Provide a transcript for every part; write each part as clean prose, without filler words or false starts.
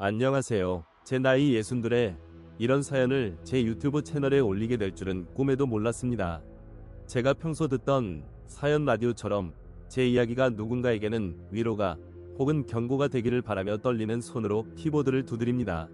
안녕하세요. 제 나이 62에 이런 사연을 제 유튜브 채널에 올리게 될 줄은 꿈에도 몰랐습니다. 제가 평소 듣던 사연 라디오처럼 제 이야기가 누군가에게는 위로가 혹은 경고가 되기를 바라며 떨리는 손으로 키보드를 두드립니다.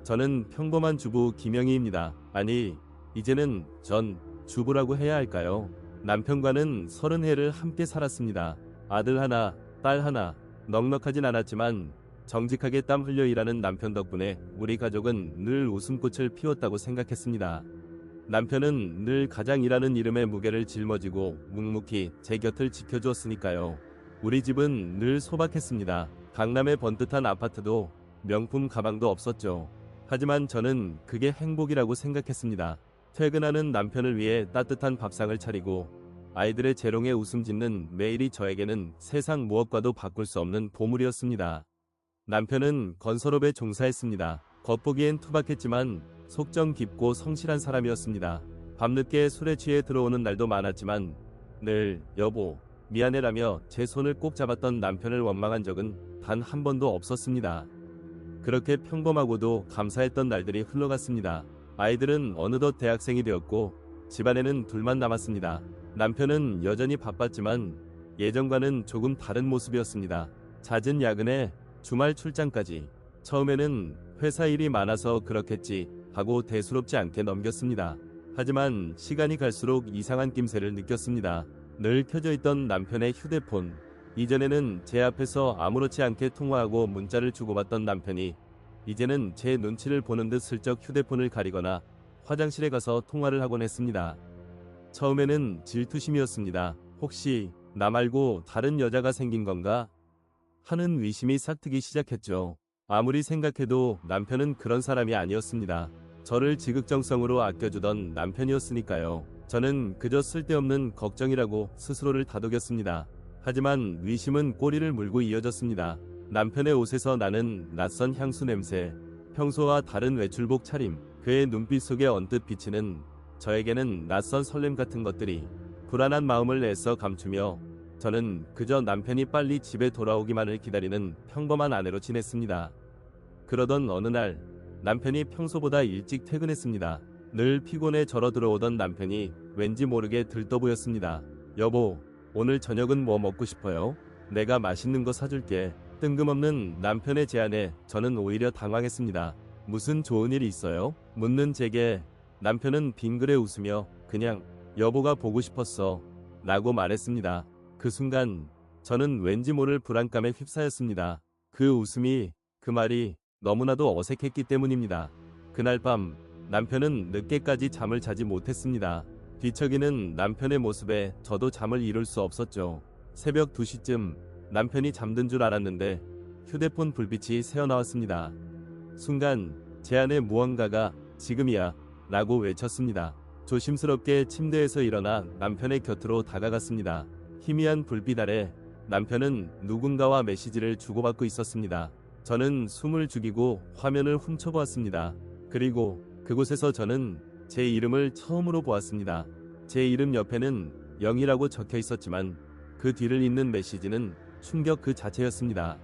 저는 평범한 주부 김영희입니다. 아니, 이제는 전 주부라고 해야 할까요? 남편과는 30해를 함께 살았습니다. 아들 하나, 딸 하나, 넉넉하진 않았지만 정직하게 땀 흘려 일하는 남편 덕분에 우리 가족은 늘 웃음꽃을 피웠다고 생각했습니다. 남편은 늘 가장 일하는 이름의 무게를 짊어지고 묵묵히 제 곁을 지켜주었으니까요. 우리 집은 늘 소박했습니다. 강남의 번듯한 아파트도 명품 가방도 없었죠. 하지만 저는 그게 행복이라고 생각했습니다. 퇴근하는 남편을 위해 따뜻한 밥상을 차리고 아이들의 재롱에 웃음 짓는 매일이 저에게는 세상 무엇과도 바꿀 수 없는 보물이었습니다. 남편은 건설업에 종사했습니다. 겉보기엔 투박했지만 속정 깊고 성실한 사람이었습니다. 밤늦게 술에 취해 들어오는 날도 많았지만 늘 여보, 미안해라며 제 손을 꼭 잡았던 남편을 원망한 적은 단 한 번도 없었습니다. 그렇게 평범하고도 감사했던 날들이 흘러갔습니다. 아이들은 어느덧 대학생이 되었고 집안에는 둘만 남았습니다. 남편은 여전히 바빴지만 예전과는 조금 다른 모습이었습니다. 잦은 야근에 주말 출장까지. 처음에는 회사 일이 많아서 그렇겠지 하고 대수롭지 않게 넘겼습니다. 하지만 시간이 갈수록 이상한 낌새를 느꼈습니다. 늘 켜져 있던 남편의 휴대폰. 이전에는 제 앞에서 아무렇지 않게 통화하고 문자를 주고받던 남편이 이제는 제 눈치를 보는 듯 슬쩍 휴대폰을 가리거나 화장실에 가서 통화를 하곤 했습니다. 처음에는 질투심이었습니다. 혹시 나 말고 다른 여자가 생긴 건가? 하는 의심이 싹트기 시작했죠. 아무리 생각해도 남편은 그런 사람이 아니었습니다. 저를 지극정성으로 아껴주던 남편이었으니까요. 저는 그저 쓸데없는 걱정이라고 스스로를 다독였습니다. 하지만 의심은 꼬리를 물고 이어졌습니다. 남편의 옷에서 나는 낯선 향수 냄새, 평소와 다른 외출복 차림, 그의 눈빛 속에 언뜻 비치는 저에게는 낯선 설렘 같은 것들이 불안한 마음을 애써 감추며 저는 그저 남편이 빨리 집에 돌아오기만을 기다리는 평범한 아내로 지냈습니다. 그러던 어느 날 남편이 평소보다 일찍 퇴근했습니다. 늘 피곤해 절어 들어오던 남편이 왠지 모르게 들떠 보였습니다. 여보, 오늘 저녁은 뭐 먹고 싶어요? 내가 맛있는 거 사줄게. 뜬금없는 남편의 제안에 저는 오히려 당황했습니다. 무슨 좋은 일이 있어요? 묻는 제게 남편은 빙그레 웃으며 그냥 여보가 보고 싶었어 라고 말했습니다. 그 순간 저는 왠지 모를 불안감에 휩싸였습니다. 그 웃음이, 그 말이 너무나도 어색했기 때문입니다. 그날 밤 남편은 늦게까지 잠을 자지 못했습니다. 뒤척이는 남편의 모습에 저도 잠을 이룰 수 없었죠. 새벽 2시쯤 남편이 잠든 줄 알았는데 휴대폰 불빛이 새어나왔습니다. 순간 제 안에 무언가가 지금이야 라고 외쳤습니다. 조심스럽게 침대에서 일어나 남편의 곁으로 다가갔습니다. 희미한 불빛 아래 남편은 누군가와 메시지를 주고받고 있었습니다. 저는 숨을 죽이고 화면을 훔쳐보았습니다. 그리고 그곳에서 저는 제 이름을 처음으로 보았습니다. 제 이름 옆에는 영이라고 적혀 있었지만 그 뒤를 잇는 메시지는 충격 그 자체였습니다.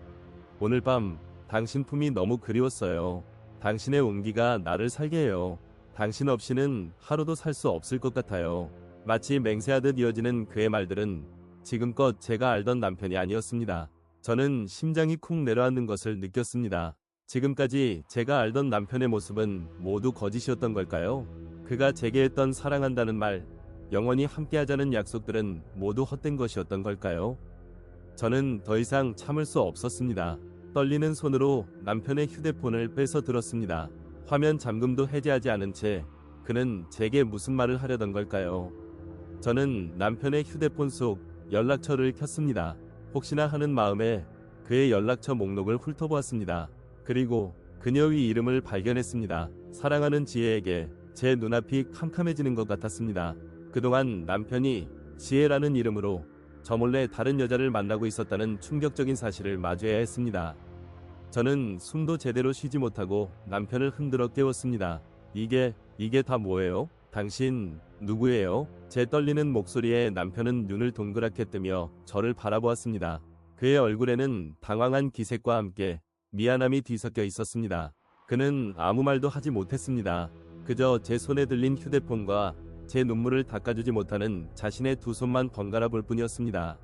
오늘 밤 당신 품이 너무 그리웠어요. 당신의 온기가 나를 살게 해요. 당신 없이는 하루도 살 수 없을 것 같아요. 마치 맹세하듯 이어지는 그의 말들은 지금껏 제가 알던 남편이 아니었습니다. 저는 심장이 쿵 내려앉는 것을 느꼈습니다. 지금까지 제가 알던 남편의 모습은 모두 거짓이었던 걸까요? 그가 제게 했던 사랑한다는 말, 영원히 함께하자는 약속들은 모두 헛된 것이었던 걸까요? 저는 더 이상 참을 수 없었습니다. 떨리는 손으로 남편의 휴대폰을 뺏어 들었습니다. 화면 잠금도 해제하지 않은 채 그는 제게 무슨 말을 하려던 걸까요? 저는 남편의 휴대폰 속 연락처를 켰습니다. 혹시나 하는 마음에 그의 연락처 목록을 훑어보았습니다. 그리고 그녀의 이름을 발견했습니다. 사랑하는 지혜에게. 제 눈앞이 캄캄해지는 것 같았습니다. 그동안 남편이 지혜라는 이름으로 저 몰래 다른 여자를 만나고 있었다는 충격적인 사실을 마주해야 했습니다. 저는 숨도 제대로 쉬지 못하고 남편을 흔들어 깨웠습니다. 이게 다 뭐예요? 당신 누구예요? 제 떨리는 목소리에 남편은 눈을 동그랗게 뜨며 저를 바라보았습니다. 그의 얼굴에는 당황한 기색과 함께 미안함이 뒤섞여 있었습니다. 그는 아무 말도 하지 못했습니다. 그저 제 손에 들린 휴대폰과 제 눈물을 닦아주지 못하는 자신의 두 손만 번갈아 볼 뿐이었습니다.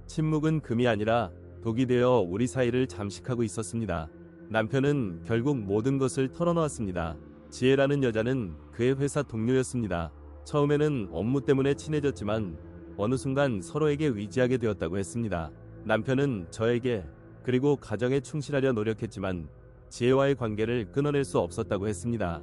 침묵은 금이 아니라 독이 되어 우리 사이를 잠식하고 있었습니다. 남편은 결국 모든 것을 털어놓았습니다. 지혜라는 여자는 그의 회사 동료였습니다. 처음에는 업무 때문에 친해졌지만 어느 순간 서로에게 의지하게 되었다고 했습니다. 남편은 저에게 그리고 가정에 충실하려 노력했지만 지혜와의 관계를 끊어낼 수 없었다고 했습니다.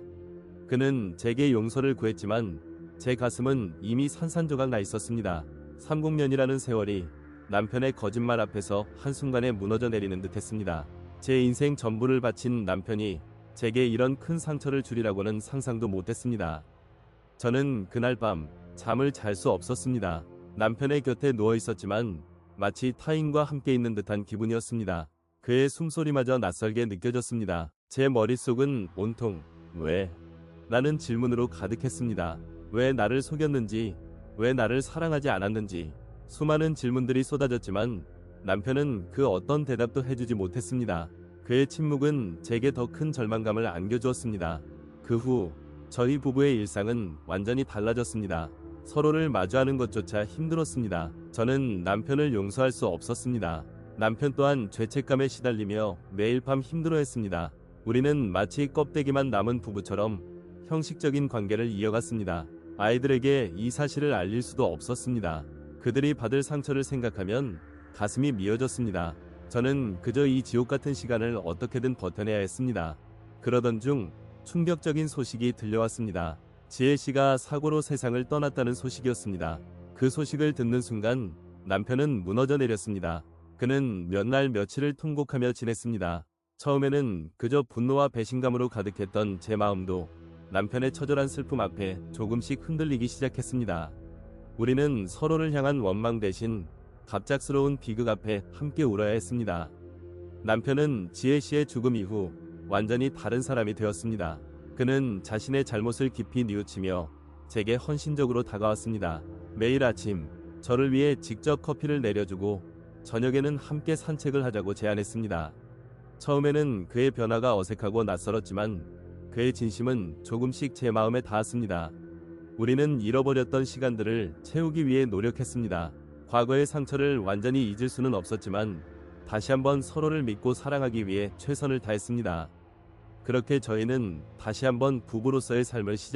그는 제게 용서를 구했지만 제 가슴은 이미 산산조각 나 있었습니다. 30년이라는 세월이 남편의 거짓말 앞에서 한순간에 무너져 내리는 듯 했습니다. 제 인생 전부를 바친 남편이 제게 이런 큰 상처를 주리라고는 상상도 못했습니다. 저는 그날 밤 잠을 잘 수 없었습니다. 남편의 곁에 누워 있었지만 마치 타인과 함께 있는 듯한 기분이었습니다. 그의 숨소리마저 낯설게 느껴졌습니다. 제 머릿속은 온통 왜? 라는 질문으로 가득했습니다. 왜 나를 속였는지, 왜 나를 사랑하지 않았는지 수많은 질문들이 쏟아졌지만 남편은 그 어떤 대답도 해주지 못했습니다. 그의 침묵은 제게 더 큰 절망감을 안겨주었습니다. 그 후 저희 부부의 일상은 완전히 달라졌습니다. 서로를 마주하는 것조차 힘들었습니다. 저는 남편을 용서할 수 없었습니다. 남편 또한 죄책감에 시달리며 매일 밤 힘들어했습니다. 우리는 마치 껍데기만 남은 부부처럼 형식적인 관계를 이어갔습니다. 아이들에게 이 사실을 알릴 수도 없었습니다. 그들이 받을 상처를 생각하면 가슴이 미어졌습니다. 저는 그저 이 지옥 같은 시간을 어떻게든 버텨내야 했습니다. 그러던 중 충격적인 소식이 들려왔습니다. 지혜 씨가 사고로 세상을 떠났다는 소식이었습니다. 그 소식을 듣는 순간 남편은 무너져 내렸습니다. 그는 몇 날 며칠을 통곡하며 지냈습니다. 처음에는 그저 분노와 배신감으로 가득했던 제 마음도 남편의 처절한 슬픔 앞에 조금씩 흔들리기 시작했습니다. 우리는 서로를 향한 원망 대신 갑작스러운 비극 앞에 함께 울어야 했습니다. 남편은 지혜 씨의 죽음 이후 완전히 다른 사람이 되었습니다. 그는 자신의 잘못을 깊이 뉘우치며 제게 헌신적으로 다가왔습니다. 매일 아침 저를 위해 직접 커피를 내려주고 저녁에는 함께 산책을 하자고 제안했습니다. 처음에는 그의 변화가 어색하고 낯설었지만 그의 진심은 조금씩 제 마음에 닿았습니다. 우리는 잃어버렸던 시간들을 채우기 위해 노력했습니다. 과거의 상처를 완전히 잊을 수는 없었지만 다시 한번 서로를 믿고 사랑하기 위해 최선을 다했습니다. 그렇게 저희는 다시 한번 부부로서의 삶을 시작했습니다.